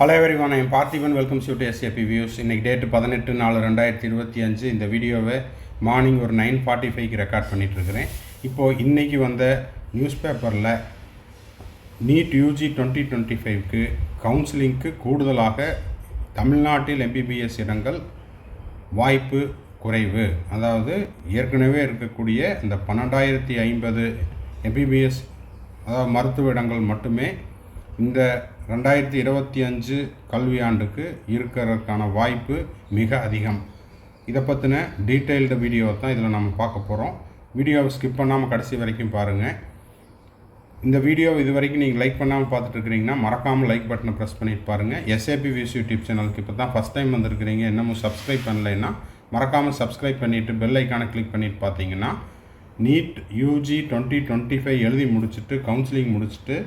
Hello everyone, I am Parthiban. Welcomes you to SAP views. இன்றைக்கி date 18/4/2025. இந்த வீடியோவை morning ஒரு 9:45க்கு ரெக்கார்ட் பண்ணிகிட்ருக்கிறேன். இப்போது இன்றைக்கி வந்த நியூஸ் பேப்பரில் நீட் யூஜி 2025க்கு கவுன்சிலிங்க்கு கூடுதலாக தமிழ்நாட்டில் எம்பிபிஎஸ் இடங்கள் வாய்ப்பு குறைவு. அதாவது ஏற்கனவே இருக்கக்கூடிய இந்த 12,050 எம்பிபிஎஸ் அதாவது மருத்துவ இடங்கள் மட்டுமே இந்த 2025 கல்வியாண்டுக்கு இருக்கிறதுக்கான வாய்ப்பு மிக அதிகம். இதை பற்றின டீட்டெயில்டு வீடியோவை தான் இதில் நம்ம பார்க்க போகிறோம். வீடியோவை ஸ்கிப் பண்ணாமல் கடைசி வரைக்கும் பாருங்கள். இந்த வீடியோ இது வரைக்கும் நீங்கள் லைக் பண்ணாமல் பார்த்துட்ருக்கிறீங்கன்னா மறக்காமல் லைக் பட்டனை ப்ரெஸ் பண்ணிட்டு பாருங்கள். எஸ்ஏபி வியூஸ் யூடியூப் சேனலுக்கு இப்போ தான் ஃபஸ்ட் டைம் வந்திருக்கிறீங்க, இன்னமும் சப்ஸ்கிரைப் பண்ணலைன்னா மறக்காமல் சப்ஸ்கிரைப் பண்ணிவிட்டு பெல் ஐக்கானை கிளிக் பண்ணிட்டு பார்த்தீங்கன்னா நீட் யூஜி 2025 எழுதி முடிச்சுட்டு கவுன்சிலிங் முடிச்சுட்டு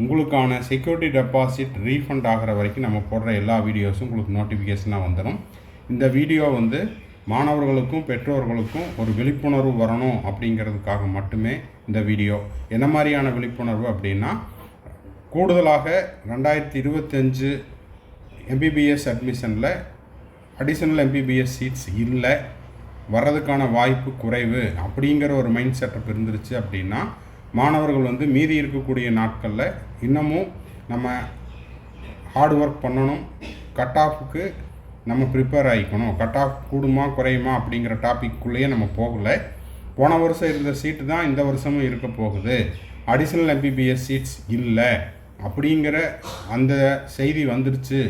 உங்களுக்கான செக்யூரிட்டி டெபாசிட் ரீஃபண்ட் ஆகிற வரைக்கும் நம்ம போடுற எல்லா வீடியோஸும் உங்களுக்கு நோட்டிஃபிகேஷனாக வந்துடும். இந்த வீடியோ மாணவர்களுக்கும் பெற்றோர்களுக்கும் ஒரு விழிப்புணர்வு வரணும் அப்படிங்கிறதுக்காக மட்டுமே இந்த வீடியோ. என்ன மாதிரியான விழிப்புணர்வு அப்படின்னா, கூடுதலாக 2025 எம்பிபிஎஸ் அட்மிஷனில் அடிஷனல் எம்பிபிஎஸ் சீட்ஸ் இல்லை, வர்றதுக்கான வாய்ப்பு குறைவு அப்படிங்கிற ஒரு மைண்ட் செட்டப் இருந்துருச்சு அப்படின்னா மாணவர்கள் மீதி இருக்கக்கூடிய நாட்களில் இன்னமும் நம்ம ஹார்ட் ஒர்க் பண்ணணும். கட் ஆஃபுக்கு நம்ம ப்ரிப்பேர் ஆகிக்கணும். கட் ஆஃப் கூடுமா குறையுமா அப்படிங்கிற டாப்பிக்குள்ளேயே நம்ம போகலை. போன வருஷம் இருந்த சீட்டு தான் இந்த வருஷமும் இருக்க போகுது. அடிஷ்னல் எம்பிபிஎஸ் சீட்ஸ் இல்லை அப்படிங்கிற அந்த செய்தி வந்துடுச்சு.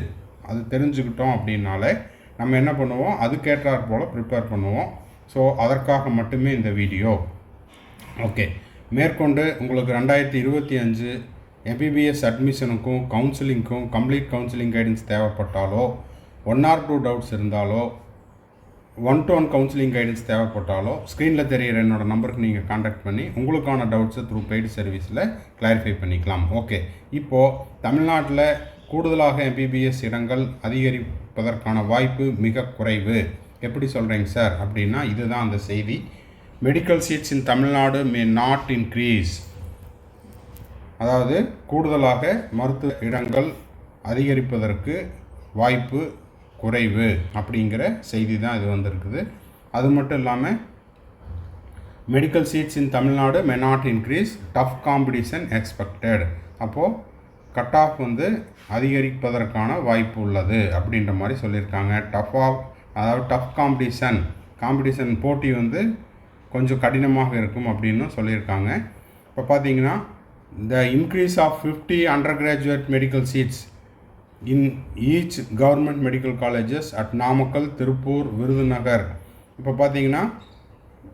அது தெரிஞ்சுக்கிட்டோம் அப்படின்னாலே நம்ம என்ன பண்ணுவோம், அதுக்கேற்றாற் போல் ப்ரிப்பேர் பண்ணுவோம். ஸோ அதற்காக மட்டுமே இந்த வீடியோ. ஓகே, மேற்கொண்டு உங்களுக்கு 2025 எம்பிபிஎஸ் அட்மிஷனுக்கும் கவுன்சிலிங்க்கும் கம்ப்ளீட் கவுன்சிலிங் கைடன்ஸ் தேவைப்பட்டாலோ, 1 or 2 டவுட்ஸ் இருந்தாலோ, 1-to-1 கவுன்சிலிங் கைடன்ஸ் தேவைப்பட்டாலோ ஸ்க்ரீனில் தெரிகிற என்னோடய நம்பருக்கு நீங்கள் காண்டாக்ட் பண்ணி உங்களுக்கான டவுட்ஸை த்ரூ பெய்டு சர்வீஸில் கிளாரிஃபை பண்ணிக்கலாம். ஓகே, இப்போது தமிழ்நாட்டில் கூடுதலாக எம்பிபிஎஸ் இடங்கள் அதிகரிப்பதற்கான வாய்ப்பு மிக குறைவு. எப்படி சொல்கிறீங்க சார் அப்படின்னா, இதுதான் அந்த செய்தி. Medical seats in Tamil Nadu may not increase. அதாவது கூடுதலாக மருத்துவ இடங்கள் அதிகரிப்பதற்கு வாய்ப்பு குறைவு அப்படிங்கிற செய்தி தான் இது வந்திருக்குது. அது மட்டும் இல்லாமல் medical seats in Tamil Nadu may not increase, tough competition expected. அப்போது கட் ஆஃப் அதிகரிப்பதற்கான வாய்ப்பு உள்ளது அப்படின்ற மாதிரி சொல்லியிருக்காங்க. அதாவது டஃப் காம்படிஷன் போட்டி கொஞ்சம் கடினமாக இருக்கும் அப்படின்னு சொல்லியிருக்காங்க. இப்போ பார்த்தீங்கன்னா the increase of 50 undergraduate medical seats in each government medical colleges at Namakkal, Tiruppur, Virudhunagar. இப்போ பார்த்தீங்கன்னா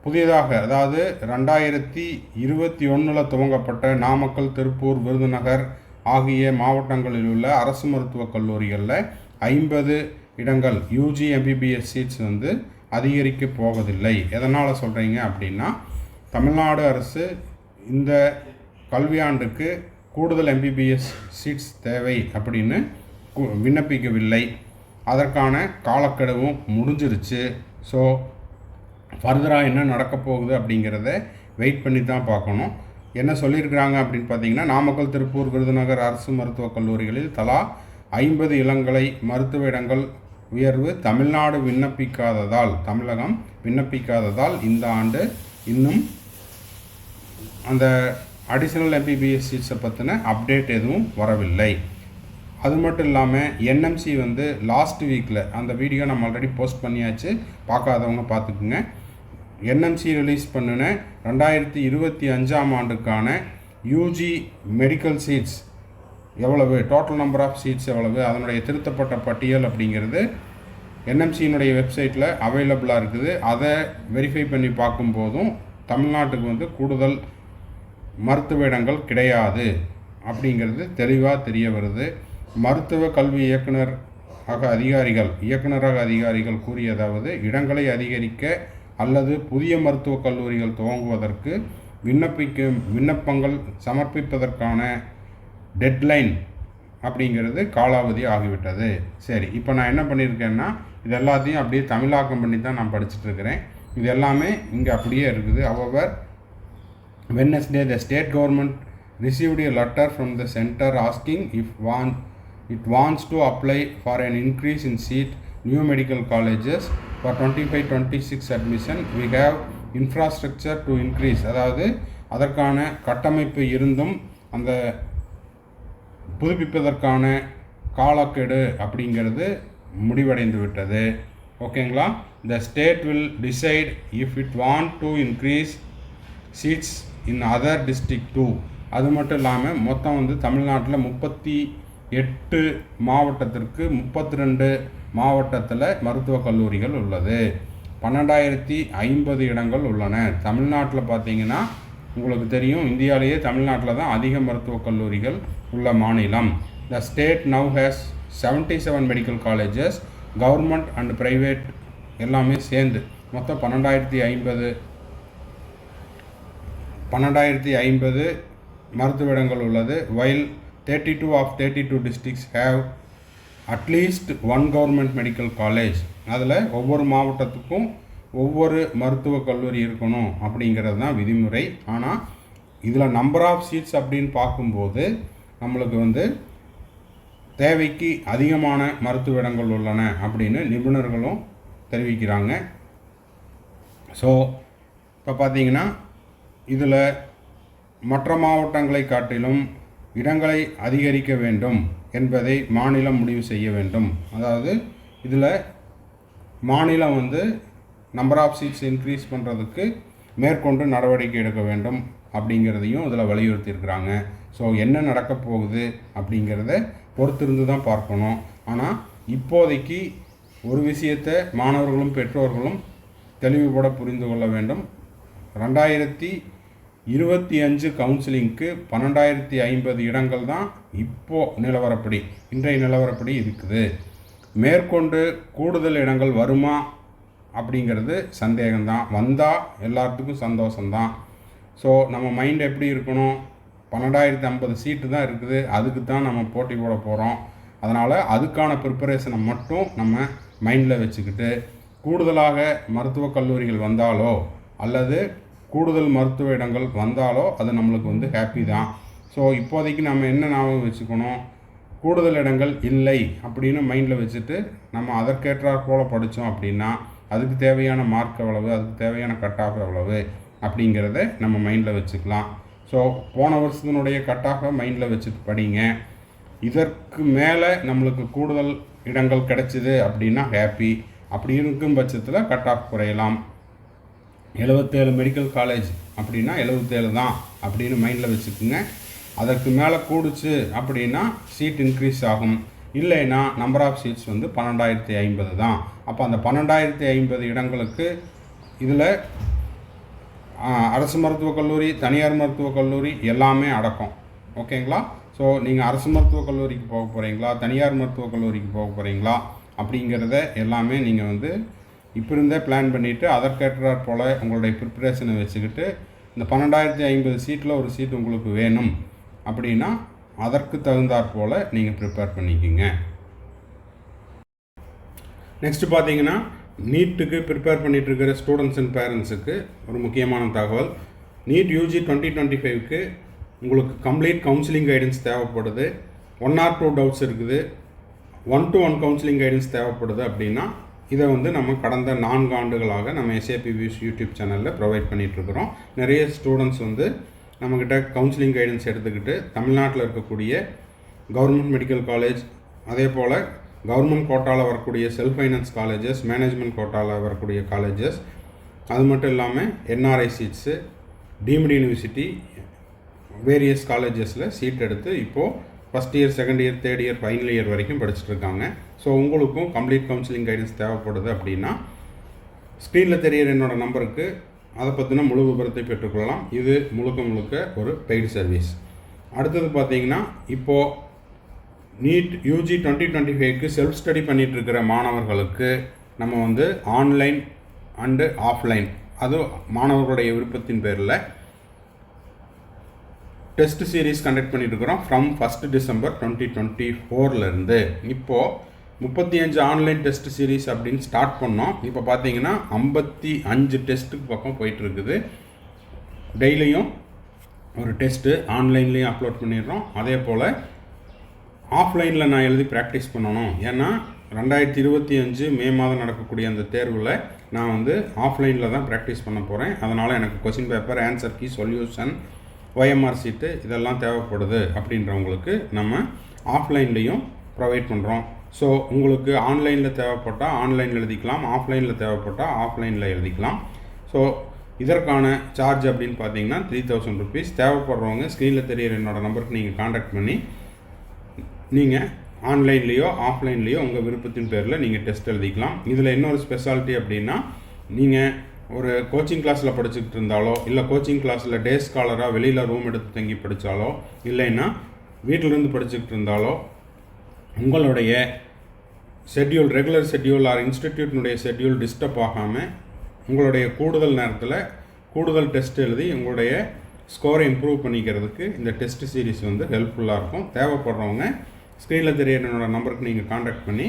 புதியதாக, அதாவது 2021 துவங்கப்பட்ட நாமக்கல், திருப்பூர், விருதுநகர் ஆகிய மாவட்டங்களில் உள்ள அரசு மருத்துவக் கல்லூரிகளில் 50 இடங்கள் யூஜி எம்பிபிஎஸ் சீட்ஸ் அதிகரிக்க போவதில்லை. எதனால் சொல்கிறீங்க அப்படின்னா, தமிழ்நாடு அரசு இந்த கல்வியாண்டுக்கு கூடுதல் எம்பிபிஎஸ் சீட்ஸ் தேவை அப்படின்னு விண்ணப்பிக்கவில்லை. அதற்கான காலக்கெடுவும் முடிஞ்சிருச்சு. ஸோ ஃபர்தராக என்ன நடக்க போகுது அப்படிங்கிறத வெயிட் பண்ணி தான் பார்க்கணும். என்ன சொல்லியிருக்கிறாங்க அப்படின்னு பார்த்தீங்கன்னா, நாமக்கல், திருப்பூர், விருதுநகர் அரசு மருத்துவக் கல்லூரிகளில் தலா 50 இளங்கலை மருத்துவ இடங்கள் உயர்வு தமிழகம் விண்ணப்பிக்காததால் இந்த ஆண்டு இன்னும் அந்த அடிஷனல் எம்பிபிஎஸ் சீட்ஸை பற்றின அப்டேட் எதுவும் வரவில்லை. அது மட்டும் இல்லாமல் என்எம்சி லாஸ்ட் வீக்கில் அந்த வீடியோ நம்ம ஆல்ரெடி போஸ்ட் பண்ணியாச்சு, பார்க்காதவங்க பார்த்துக்குங்க. என்எம்சி ரிலீஸ் பண்ணின 2025 ஆண்டுக்கான யூஜி மெடிக்கல் சீட்ஸ் எவ்வளவு, டோட்டல் நம்பர் ஆஃப் சீட்ஸ் எவ்வளவு, அதனுடைய திருத்தப்பட்ட பட்டியல் அப்படிங்கிறது என்எம்சியினுடைய வெப்சைட்டில் அவைலபிளாக இருக்குது. அதை வெரிஃபை பண்ணி பார்க்கும்போதும் தமிழ்நாட்டுக்கு கூடுதல் மருத்துவ இடங்கள் கிடையாது அப்படிங்கிறது தெளிவாக தெரிய வருது. மருத்துவ கல்வி இயக்குநரக அதிகாரிகள் கூறியதாவது, இடங்களை அதிகரிக்க அல்லது புதிய மருத்துவக் கல்லூரிகள் துவங்குவதற்கு விண்ணப்பங்கள் சமர்ப்பிப்பதற்கான டெட்லைன் அப்படிங்கிறது காலாவதி ஆகிவிட்டது. சரி, இப்போ நான் என்ன பண்ணியிருக்கேன்னா, இது எல்லாத்தையும் அப்படியே தமிழாக்கம் பண்ணி தான் நான் படிச்சுட்ருக்கிறேன். இது எல்லாமே இங்கே அப்படியே இருக்குது. However, Wednesday the state government received a letter from the center asking if it wants to apply for an increase in seat new medical colleges for 25-26 admission. We have infrastructure to increase. அதாவது அதற்கான கட்டமைப்பு இருந்தும் அந்த புதுப்பிப்பதற்கான காலக்கெடு அப்படிங்கிறது முடிவடைந்து விட்டது. ஓகேங்களா? The state will decide if it want to increase seats in other district too. அது மட்டும் இல்லாமல் மொத்தம் வந்து தமிழ்நாட்டில் 38 மாவட்டத்திற்கு 32 மாவட்டத்தில் மருத்துவக் கல்லூரிகள் உள்ளது. 12,050 இடங்கள் உள்ளன. தமிழ்நாட்டில் பார்த்தீங்கன்னா உங்களுக்கு தெரியும், இந்தியாவிலேயே தமிழ்நாட்டில் தான் அதிக மருத்துவக் கல்லூரிகள் உள்ள மாநிலம். The state now has 77 medical colleges, government and private எல்லாமே சேர்ந்து மொத்தம் 12,050 மருத்துவ இடங்கள் உள்ளது. while 32 of 32 districts have at least one government medical college. அதில் ஒவ்வொரு மாவட்டத்துக்கும் ஒவ்வொரு மருத்துவக் கல்லூரி இருக்கணும் அப்படிங்கிறது தான் விதிமுறை. ஆனால் இதில் நம்பர் ஆஃப் சீட்ஸ் அப்படின்னு பார்க்கும்போது நம்மளுக்கு வந்து தேவைக்கு அதிகமான மருத்துவ இடங்கள் உள்ளன அப்படின்னு நிபுணர்களும் தெரிவிக்கிறாங்க. ஸோ இப்போ பார்த்தீங்கன்னா இதில் மற்ற மாவட்டங்களை காட்டிலும் இடங்களை அதிகரிக்க வேண்டும் என்பதை மாநிலம் முடிவு செய்ய வேண்டும். அதாவது இதில் மாநிலம் வந்து நம்பர் ஆஃப் சீட்ஸ் இன்க்ரீஸ் பண்ணுறதுக்கு மேற்கொண்டு நடவடிக்கை எடுக்க வேண்டும் அப்படிங்கிறதையும் இதில் வலியுறுத்தியிருக்கிறாங்க. ஸோ என்ன நடக்க போகுது அப்படிங்கிறத பொறுத்திருந்து தான் பார்க்கணும். ஆனால் இப்போதைக்கு ஒரு விஷயத்தை மாணவர்களும் பெற்றோர்களும் தெளிவுபட புரிந்து கொள்ள வேண்டும். 2025 கவுன்சிலிங்க்கு 12,050 இடங்கள் தான் இப்போது நிலவரப்படி, இன்றைய நிலவரப்படி இருக்குது. மேற்கொண்டு கூடுதல் இடங்கள் வருமா அப்படிங்கிறது சந்தேகம்தான். வந்தால் எல்லாத்துக்கும் சந்தோஷம்தான். ஸோ நம்ம மைண்ட் எப்படி இருக்கணும், 12,050 சீட்டு தான் இருக்குது, அதுக்கு தான் நம்ம போட்டி போட போகிறோம். அதனால் அதுக்கான ப்ரிப்பரேஷனை மட்டும் நம்ம மைண்டில் வச்சுக்கிட்டு கூடுதலாக மருத்துவக் கல்லூரிகள் வந்தாலோ அல்லது கூடுதல் மருத்துவ இடங்கள் வந்தாலோ அது நம்மளுக்கு வந்து ஹாப்பி தான். ஸோ இப்போதைக்கு நம்ம என்ன ஞாபகம் வச்சுக்கணும், கூடுதல் இடங்கள் இல்லை அப்படின்னு மைண்டில் வச்சுட்டு நம்ம அதற்கேற்றாற் போல் படித்தோம் அப்படின்னா அதுக்கு தேவையான மார்க் எவ்வளவு, அதுக்கு தேவையான கட் ஆஃப் எவ்வளவு அப்படிங்கிறத நம்ம மைண்டில் வச்சுக்கலாம். ஸோ போன வருஷத்தினுடைய கட் ஆஃபை மைண்டில் வச்சுட்டு படிங்க. இதற்கு மேலே நம்மளுக்கு கூடுதல் இடங்கள் கிடைச்சிது அப்படின்னா ஹாப்பி. அப்படி இருக்கும் பட்சத்தில் கட் ஆஃப் குறையலாம். 77 மெடிக்கல் காலேஜ் அப்படின்னா 77 தான் அப்படின்னு மைண்டில் வச்சுக்கோங்க. அதற்கு மேலே கூடுச்சு அப்படின்னா சீட் இன்க்ரீஸ் ஆகும். இல்லைன்னா நம்பர் ஆஃப் சீட்ஸ் வந்து 12,050 தான். அப்போ அந்த 12,050 இடங்களுக்கு இதில் அரசு மருத்துவக் கல்லூரி, தனியார் மருத்துவக் கல்லூரி எல்லாமே அடக்கம். ஓகேங்களா? ஸோ நீங்கள் அரசு மருத்துவக் கல்லூரிக்கு போக போகிறீங்களா, தனியார் மருத்துவக் கல்லூரிக்கு போக போகிறீங்களா அப்படிங்கிறத எல்லாமே நீங்கள் வந்து இப்போ இருந்தே பிளான் பண்ணிவிட்டு அதற்கேற்றாற் போல் உங்களுடைய ப்ரிப்பரேஷனை வச்சுக்கிட்டு இந்த 12,050 சீட்டில் ஒரு சீட் உங்களுக்கு வேணும் அப்படின்னா அதற்கு தகுந்தாற் போல் நீங்கள் ப்ரிப்பேர் பண்ணிக்கிங்க. நெக்ஸ்ட்டு பார்த்தீங்கன்னா நீட்டுக்கு ப்ரிப்பேர் பண்ணிகிட்ருக்கிற ஸ்டூடெண்ட்ஸ் அண்ட் பேரண்ட்ஸுக்கு ஒரு முக்கியமான தகவல். நீட் யூஜி 2025க்கு உங்களுக்கு கம்ப்ளீட் கவுன்சிலிங் கைடன்ஸ் தேவைப்படுது. 1 or 2 டவுட்ஸ் இருக்குது, 1-to-1 கவுன்சிலிங் கைடன்ஸ் தேவைப்படுது அப்படின்னா இதை வந்து நம்ம கடந்த 4 ஆண்டுகளாக நம்ம SAP Views யூடியூப் சேனலில் ப்ரொவைட் பண்ணிகிட்ருக்குறோம். நிறைய ஸ்டூடெண்ட்ஸ் வந்து நம்மக்கிட்ட கவுன்சிலிங் கைடன்ஸ் எடுத்துக்கிட்டு தமிழ்நாட்டில் இருக்கக்கூடிய கவர்மெண்ட் மெடிக்கல் காலேஜ், அதே போல் கவர்மெண்ட் கோட்டாவில் வரக்கூடிய செல்ஃப் ஃபைனான்ஸ் காலேஜஸ், மேனேஜ்மெண்ட் கோட்டாவில் வரக்கூடிய காலேஜஸ், அது மட்டும் இல்லாமல் NRI seats, deemed university, various காலேஜஸில் சீட் எடுத்து இப்போது first year, second year, third year, final year வரைக்கும் படிச்சுட்ருக்காங்க. ஸோ உங்களுக்கும் கம்ப்ளீட் கவுன்சிலிங் கைடன்ஸ் தேவைப்படுது அப்படின்னா ஸ்க்ரீனில் தெரியிற என்னோடய நம்பருக்கு அதை பற்றின முழு விவரத்தை பெற்றுக்கொள்ளலாம். இது முழுக்க ஒரு பெய்டு சர்வீஸ். அடுத்தது பார்த்தீங்கன்னா இப்போது நீட் யூஜி 2025க்கு செல்ஃப் ஸ்டடி பண்ணிகிட்ருக்கிற மாணவர்களுக்கு நம்ம வந்து ஆன்லைன் அண்டு ஆஃப்லைன், அது மாணவர்களுடைய விருப்பத்தின் பேரில் டெஸ்ட் சீரீஸ் கண்டக்ட் பண்ணிட்டுருக்கிறோம் ஃப்ரம் 1 டிசம்பர் 2024 இப்போது 35 ஆன்லைன் டெஸ்ட் சீரீஸ் அப்படின்னு ஸ்டார்ட் பண்ணோம். இப்போ பார்த்தீங்கன்னா 55 டெஸ்ட்டுக்கு பக்கம் போயிட்டுருக்குது. டெய்லியும் ஒரு டெஸ்ட்டு ஆன்லைன்லேயும் அப்லோட் பண்ணிடுறோம். அதே போல் ஆஃப்லைனில் நான் எழுதி ப்ராக்டிஸ் பண்ணணும். ஏன்னா 2025 மே மாதம் நடக்கக்கூடிய அந்த தேர்வில் நான் வந்து ஆஃப்லைனில் தான் ப்ராக்டிஸ் பண்ண போகிறேன். அதனால் எனக்கு question paper, answer key, solution, OMR sheet இதெல்லாம் தேவைப்படுது. அப்படின்றவங்களுக்கு நம்ம ஆஃப்லைன்லேயும் ப்ரொவைட் பண்ணுறோம். ஸோ உங்களுக்கு ஆன்லைனில் தேவைப்பட்டால் ஆன்லைனில் எழுதிக்கலாம், ஆஃப்லைனில் தேவைப்பட்டால் ஆஃப்லைனில் எழுதிக்கலாம். ஸோ இதற்கான சார்ஜ் அப்படின்னு பார்த்தீங்கன்னா 3000 ருபீஸ். தேவைப்படுறவங்க ஸ்க்ரீனில் தெரியிற என்னோடய நம்பருக்கு நீங்கள் காண்டாக்ட் பண்ணி நீங்கள் ஆன்லைன்லேயோ ஆஃப்லைன்லேயோ உங்கள் விருப்பத்தின் பேரில் நீங்கள் டெஸ்ட் எழுதிக்கலாம். இதில் இன்னொரு ஸ்பெஷாலிட்டி அப்படின்னா, நீங்கள் ஒரு கோச்சிங் கிளாஸில் படிச்சுக்கிட்டு இருந்தாலோ, இல்லை கோச்சிங் கிளாஸில் டே ஸ்காலராக வெளியில் ரூம் எடுத்து தங்கி படித்தாலோ, இல்லைன்னா வீட்டிலிருந்து படிச்சுக்கிட்டு இருந்தாலோ, உங்களுடைய ஷெட்யூல், ரெகுலர் ஷெட்யூல் ஆர் இன்ஸ்டிடியூட்னுடைய ஷெட்யூல் டிஸ்டர்ப் ஆகாமல் உங்களுடைய கூடுதல் நேரத்தில் கூடுதல் டெஸ்ட் எழுதி உங்களுடைய ஸ்கோரை இம்ப்ரூவ் பண்ணிக்கிறதுக்கு இந்த டெஸ்ட் சீரிஸ் வந்து ஹெல்ப்ஃபுல்லாக இருக்கும். தேவைப்படுறவங்க ஸ்க்ரீனில் தெரிய என்னோட நம்பருக்கு நீங்கள் காண்டாக்ட் பண்ணி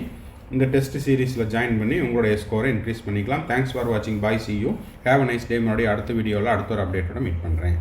இந்த டெஸ்ட் சீரிஸில் ஜாயின் பண்ணி உங்களுடைய ஸ்கோரை இன்க்ரீஸ் பண்ணிக்கலாம். தேங்க்ஸ் ஃபார் வாட்சிங். பாய், see you. Have a nice day. மறுபடியும் அடுத்த வீடியோவில் அடுத்த ஒரு அப்டேட்டோட மீட் பண்ணுறேன்.